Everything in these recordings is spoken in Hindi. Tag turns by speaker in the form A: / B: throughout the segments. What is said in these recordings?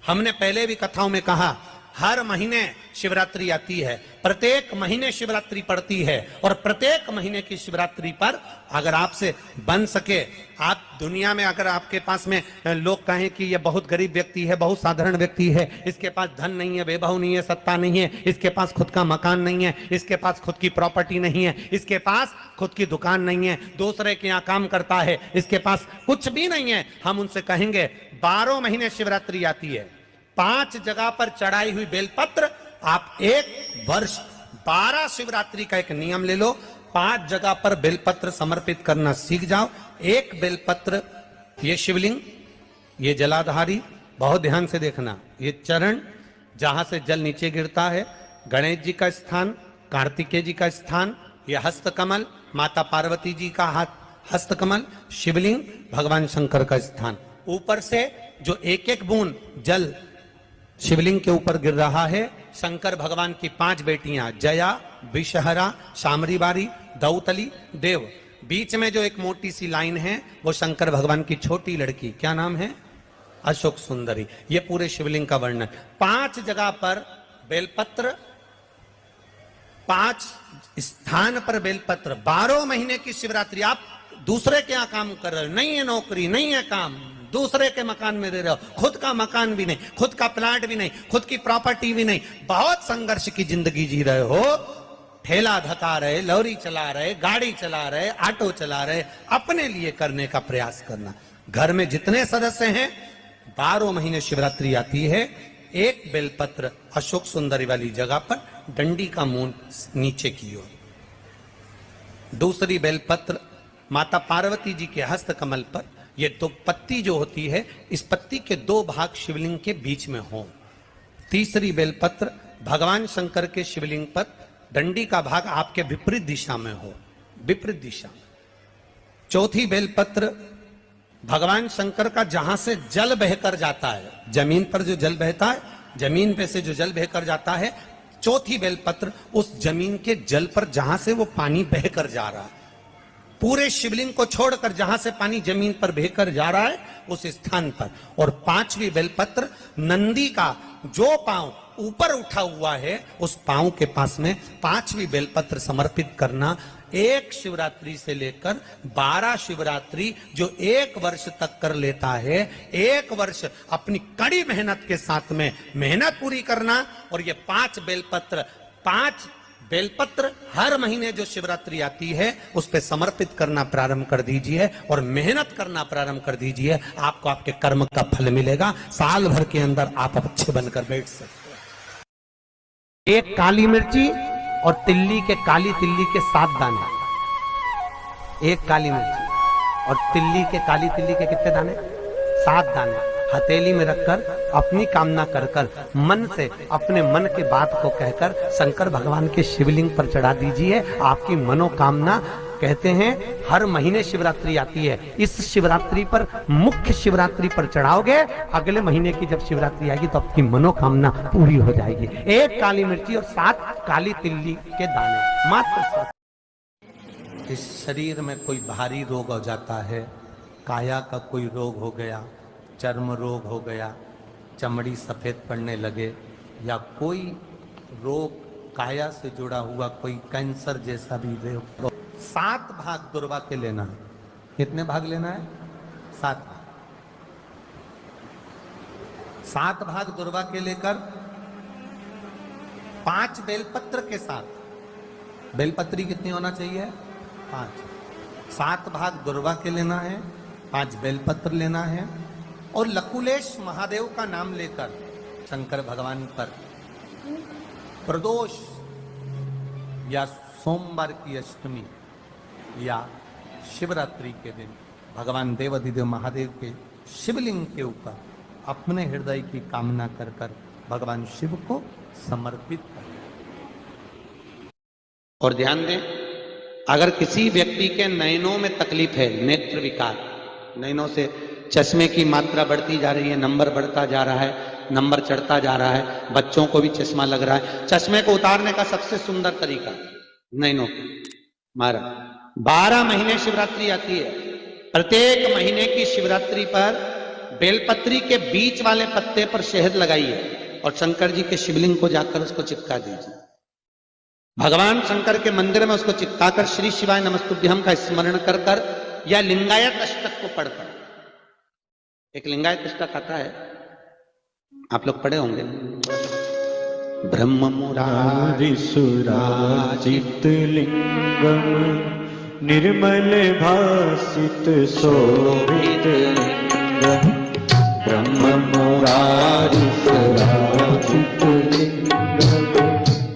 A: हमने पहले भी कथाओं में कहा, हर महीने शिवरात्रि आती है, प्रत्येक महीने शिवरात्रि पड़ती है, और प्रत्येक महीने की शिवरात्रि पर अगर आपसे बन सके, आप दुनिया में अगर आपके पास में लोग कहें कि ये बहुत गरीब व्यक्ति है, बहुत साधारण व्यक्ति है, इसके पास धन नहीं है, वैभव नहीं है, सत्ता नहीं है, इसके पास खुद का मकान नहीं है, इसके पास खुद की प्रॉपर्टी नहीं है, इसके पास खुद की दुकान नहीं है, दूसरे के यहाँ काम करता है, इसके पास कुछ भी नहीं है, हम उनसे कहेंगे 12 महीने शिवरात्रि आती है, 5 जगह पर चढ़ाई हुई बेलपत्र, आप एक वर्ष 12 शिवरात्रि का एक नियम ले लो, 5 जगह पर बेलपत्र समर्पित करना सीख जाओ। एक बेलपत्र, ये शिवलिंग, ये जलाधारी, बहुत ध्यान से देखना, ये चरण जहां से जल नीचे गिरता है, गणेश जी का स्थान, कार्तिकेय जी का स्थान, ये हस्तकमल, माता पार्वती जी का हस्तकमल, शिवलिंग, भगवान शंकर का स्थान। ऊपर से जो एक एक बूंद जल शिवलिंग के ऊपर गिर रहा है, शंकर भगवान की 5 बेटियां, जया, विषहरा, शामरीबारी, दौतली, देव, बीच में जो एक मोटी सी लाइन है वो शंकर भगवान की छोटी लड़की, क्या नाम है, अशोक सुंदरी। ये पूरे शिवलिंग का वर्णन। 5 जगह पर बेलपत्र, 5 स्थान पर बेलपत्र, 12 महीने की शिवरात्रि। आप दूसरे के यहाँ काम कर रहे हो, नहीं है नौकरी, नहीं है काम, दूसरे के मकान में रह रहे हो, खुद का मकान भी नहीं, खुद का प्लाट भी नहीं, खुद की प्रॉपर्टी भी नहीं, बहुत संघर्ष की जिंदगी जी रहे हो, ठेला धका रहे, लॉरी चला रहे, गाड़ी चला रहे, ऑटो चला रहे, अपने लिए करने का प्रयास करना। घर में जितने सदस्य हैं, 12 महीने शिवरात्रि आती है, एक बेलपत्र अशोक सुंदरी वाली जगह पर डंडी का मुंह नीचे की ओर, दूसरी बेलपत्र माता पार्वती जी के हस्त कमल पर, ये 2 पत्ती जो होती है, इस पत्ती के 2 भाग शिवलिंग के बीच में हो। तीसरी बेलपत्र भगवान शंकर के शिवलिंग पर, डंडी का भाग आपके विपरीत दिशा में हो, विपरीत दिशा। चौथी बेलपत्र भगवान शंकर का जहां से जल बहकर जाता है, जमीन पर जो जल बहता है, जमीन पे से जो जल बहकर जाता है, चौथी बेलपत्र उस जमीन के जल पर जहां से वो पानी बहकर जा रहा है, पूरे शिवलिंग को छोड़कर जहां से पानी जमीन पर बहकर जा रहा है उस स्थान पर। और 5वीं बेलपत्र नंदी का जो पांव ऊपर उठा हुआ है, उस पांव के पास में 5वीं बेलपत्र समर्पित करना। एक शिवरात्रि से लेकर 12 शिवरात्रि जो 1 वर्ष तक कर लेता है, 1 वर्ष अपनी कड़ी मेहनत के साथ में मेहनत पूरी करना। और ये 5 बेलपत्र हर महीने जो शिवरात्रि आती है उस पे समर्पित करना प्रारंभ कर दीजिए और मेहनत करना प्रारंभ कर दीजिए। आपको आपके कर्म का फल मिलेगा। साल भर के अंदर आप अच्छे बनकर बैठ सकते हैं। एक काली मिर्ची और काली तिल्ली के 7 दाने, एक काली मिर्ची और काली तिल्ली के कितने दाने, 7 दाने हथेली में रखकर अपनी कामना कर कर मन से अपने मन के बात को कहकर शंकर भगवान के शिवलिंग पर चढ़ा दीजिए। आपकी मनोकामना, कहते हैं हर महीने शिवरात्रि आती है, इस शिवरात्रि पर, मुख्य शिवरात्रि पर चढ़ाओगे, अगले महीने की जब शिवरात्रि आएगी तो आपकी मनोकामना पूरी हो जाएगी। एक काली मिर्ची और 7 काली तिल्ली के दाने, मात्र 7। इस शरीर में कोई भारी रोग हो जाता है, काया का कोई रोग हो गया, चर्म रोग हो गया, चमड़ी सफेद पड़ने लगे, या कोई रोग काया से जुड़ा हुआ, कोई कैंसर जैसा भी रोग, 7 भाग दुर्वा के लेना है। कितने भाग लेना है? 7 भाग। 7 भाग दुर्वा के लेकर 5 बेलपत्र के साथ, बेलपत्री कितनी होना चाहिए? 5। 7 भाग दुर्वा के लेना है, 5 बेलपत्र लेना है, और लकुलेश महादेव का नाम लेकर शंकर भगवान पर प्रदोष या सोमवार की अष्टमी या शिवरात्रि के दिन भगवान देवाधिदेव महादेव के शिवलिंग के ऊपर अपने हृदय की कामना कर कर भगवान शिव को समर्पित करें। और ध्यान दें, अगर किसी व्यक्ति के नयनों में तकलीफ है, नेत्र विकार, नयनों से चश्मे की मात्रा बढ़ती जा रही है, नंबर बढ़ता जा रहा है, नंबर चढ़ता जा रहा है, बच्चों को भी चश्मा लग रहा है, चश्मे को उतारने का सबसे सुंदर तरीका नैनों मारा। 12 महीने शिवरात्रि आती है, प्रत्येक महीने की शिवरात्रि पर बेलपत्री के बीच वाले पत्ते पर शहद लगाइए और शंकर जी के शिवलिंग को जाकर उसको चिपका दीजिए। भगवान शंकर के मंदिर में उसको चिपकाकर श्री शिवाय नमस्तुभ्यम का स्मरण कर कर या लिंगायत अष्टक को पढ़कर, एक लिंगायत अष्टक आता है, आप लोग पढ़े होंगे। ब्रह्म मुरारी
B: सुराजित लिंगम निर्मल भासित शोभित लिंगम, ब्रह्म मुरारी सुराजित लिंगम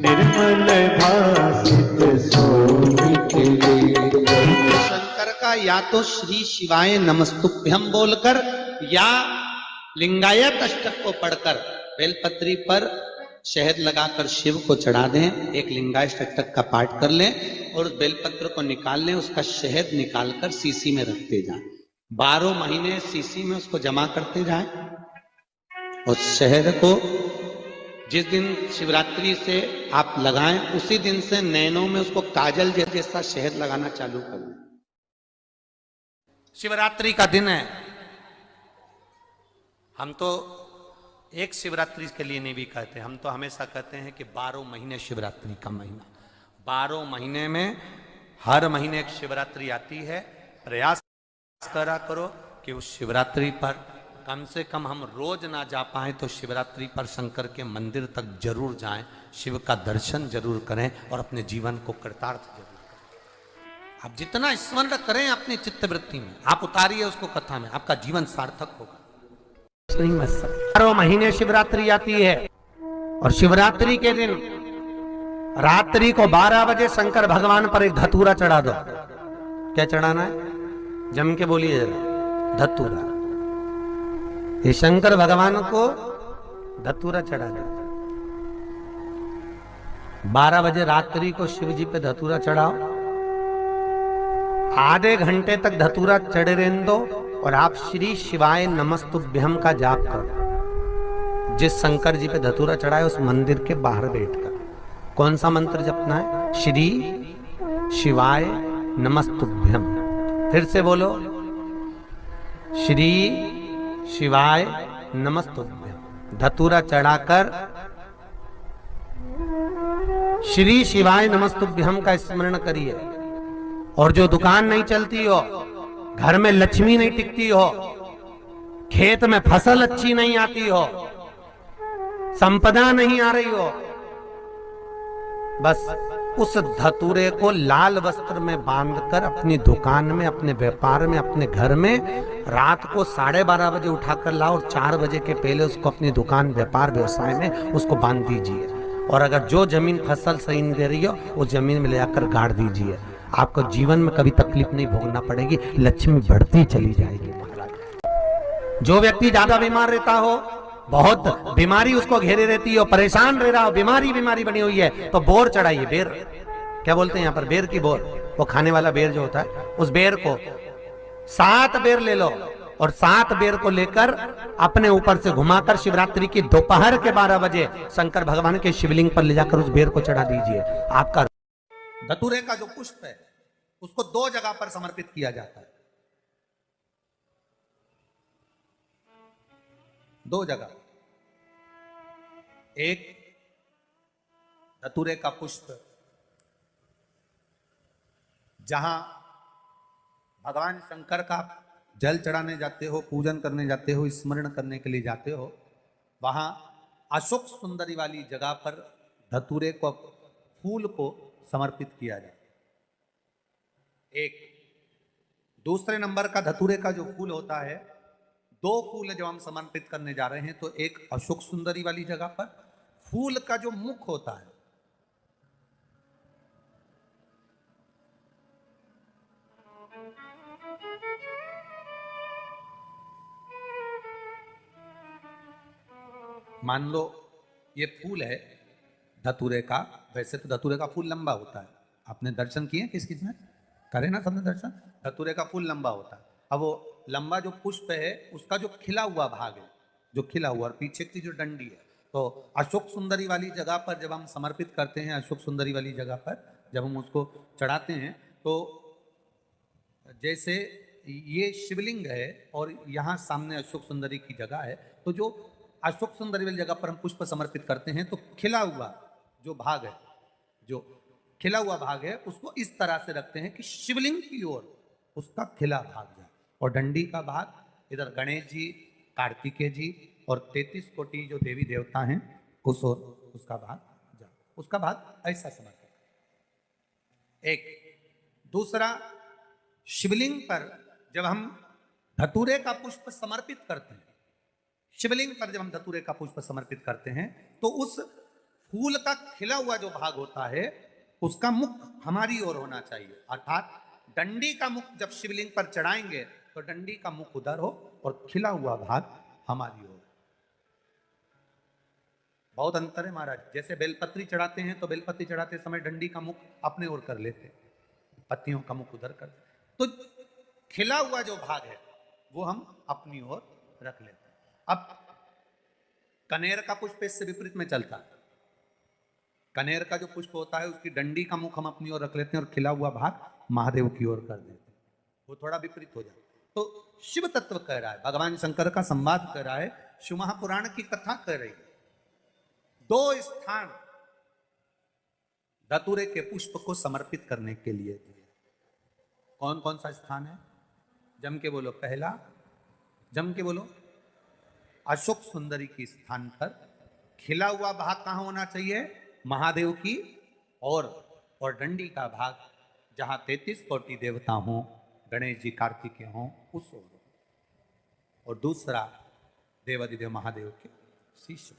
B: निर्मल भासित शोभित लिंगम।
A: शंकर का या तो श्री शिवाय नमस्तुभ्यम बोलकर या लिंगायत अष्टक को पढ़कर बेलपत्री पर शहद लगाकर शिव को चढ़ा दें, एक लिंगायत अष्टक का पाठ कर लें और उस बेलपत्र को निकाल लें, उसका शहद निकालकर सीसी में रखते जाएं। 12 महीने सीसी में उसको जमा करते जाएं और शहद को जिस दिन शिवरात्रि से आप लगाएं उसी दिन से नैनों में उसको काजल जैसा शहद लगाना चालू कर दें। शिवरात्रि का दिन है, हम तो एक शिवरात्रि के लिए नहीं भी कहते, हम तो हमेशा कहते हैं कि 12 महीने शिवरात्रि का महीना, 12 महीने में हर महीने एक शिवरात्रि आती है। प्रयास करा करो कि उस शिवरात्रि पर कम से कम हम रोज ना जा पाए तो शिवरात्रि पर शंकर के मंदिर तक जरूर जाएं, शिव का दर्शन जरूर करें और अपने जीवन को कृतार्थ जरूर करें। आप जितना स्मरण करें अपनी चित्तवृत्ति में, आप उतारिए उसको कथा में, आपका जीवन सार्थक होगा। 12 महीने शिवरात्रि आती है और शिवरात्रि के दिन रात्रि को 12 बजे शंकर भगवान पर एक धतूरा चढ़ा दो। क्या चढ़ाना है? जम के बोलिए जरा, धतूरा। ये शंकर भगवान को धतूरा चढ़ा दो। 12 बजे रात्रि को शिव जी पे धतूरा चढ़ाओ, आधे घंटे तक धतूरा चढ़े रहने दो और आप श्री शिवाय नमस्तुभ्यम का जाप करो। जिस शंकर जी पे धतूरा चढ़ाए उस मंदिर के बाहर बैठकर कौन सा मंत्र जपना है? श्री शिवाय नमस्तुभ्यम। फिर से बोलो, श्री शिवाय नमस्तुभ्यम। धतूरा चढ़ाकर श्री शिवाय नमस्तुभ्यम का स्मरण करिए। और जो दुकान नहीं चलती हो, घर में लक्ष्मी नहीं टिकती हो, खेत में फसल अच्छी नहीं आती हो, संपदा नहीं आ रही हो, बस उस धतूरे को लाल वस्त्र में बांधकर अपनी दुकान में, अपने व्यापार में, अपने घर में रात को 12:30 बजे उठाकर लाओ और 4 बजे के पहले उसको अपनी दुकान, व्यापार, व्यवसाय में उसको बांध दीजिए। और अगर जो जमीन फसल सही नहीं दे रही हो वो जमीन में ले जाकर गाड़ दीजिए। आपको जीवन में कभी तकलीफ नहीं भोगना पड़ेगी, लक्ष्मी बढ़ती चली जाएगी। जो व्यक्ति ज्यादा बीमार रहता हो, बहुत बीमारी उसको घेरे रहती है, परेशान रह रहा हो, बीमारी बनी हुई है, तो बोर चढ़ाइए। बेर, क्या बोलते हैं यहाँ पर? बेर की बोर, वो खाने वाला बेर जो होता है, उस बेर को 7 बेर ले लो और 7 बेर को लेकर अपने ऊपर से घुमाकर शिवरात्रि की दोपहर के 12 बजे शंकर भगवान के शिवलिंग पर ले जाकर उस बेर को चढ़ा दीजिए। आपका धतूरे का जो पुष्प है उसको 2 जगह पर समर्पित किया जाता है, 2 जगह। एक धतूरे का पुष्प जहां भगवान शंकर का जल चढ़ाने जाते हो, पूजन करने जाते हो, स्मरण करने के लिए जाते हो, वहां अशोक सुंदरी वाली जगह पर धतूरे को, फूल को समर्पित किया जाए। एक दूसरे नंबर का धतूरे का जो फूल होता है, 2 फूल जब हम समर्पित करने जा रहे हैं तो एक अशोक सुंदरी वाली जगह पर फूल का जो मुख होता है, मान लो ये फूल है धतूरे का। वैसे तो धतूरे का फूल लंबा होता है, आपने दर्शन किए किस किस में? करे ना सबने दर्शन? धतूरे का फूल लंबा होता है। अब वो लंबा जो पुष्प है उसका जो खिला हुआ भाग है, जो खिला हुआ, और पीछे की जो डंडी है, तो अशोक सुंदरी वाली जगह पर जब हम समर्पित करते हैं, अशोक सुंदरी वाली जगह पर जब हम उसको चढ़ाते हैं, तो जैसे ये शिवलिंग है और यहाँ सामने अशोक सुंदरी की जगह है। तो जो अशोक सुंदरी वाली जगह पर हम पुष्प समर्पित करते हैं तो खिला हुआ जो भाग है, जो खिला हुआ भाग है, उसको इस तरह से रखते हैं कि शिवलिंग की ओर उसका खिला भाग जाए, और डंडी का भाग इधर गणेश जी, कार्तिकेय जी और 33 कोटि जो देवी देवता हैं उस ओर उसका भाग जाए। उसका भाग ऐसा समर्पित। एक दूसरा, शिवलिंग पर जब हम धतूरे का पुष्प समर्पित करते हैं, शिवलिंग पर जब हम धतूरे का पुष्प समर्पित करते हैं तो उस फूल का खिला हुआ जो भाग होता है उसका मुख हमारी ओर होना चाहिए। अर्थात डंडी का मुख जब शिवलिंग पर चढ़ाएंगे तो डंडी का मुख उधर हो और खिला हुआ भाग हमारी ओर। बहुत अंतर है महाराज। जैसे बेलपत्री चढ़ाते हैं तो बेलपत्री चढ़ाते समय डंडी का मुख अपने ओर कर लेते, पत्तियों का मुख उधर कर, तो खिला हुआ जो भाग है वो हम अपनी ओर रख लेते हैं। अब कनेर का पुष्प इससे विपरीत में चलता है। कनेर का जो पुष्प होता है उसकी डंडी का मुख हम अपनी ओर रख लेते हैं और खिला हुआ भाग महादेव की ओर कर देते हैं, वो थोड़ा विपरीत हो जाता है। तो शिव तत्व कह रहा है, भगवान शंकर का संवाद कर रहा है, शिव महापुराण की कथा कह रही है। दो स्थान धतूरे के पुष्प को समर्पित करने के लिए दिए। कौन कौन सा स्थान है? जम के बोलो, पहला जम के बोलो, अशोक सुंदरी के स्थान पर खिला हुआ भाग कहां होना चाहिए? महादेव की और डंडी का भाग जहां 33 कोटि देवता हों, गणेश जी कार्तिकेय हों, उस ओर। और दूसरा देवाधिदेव महादेव के शीश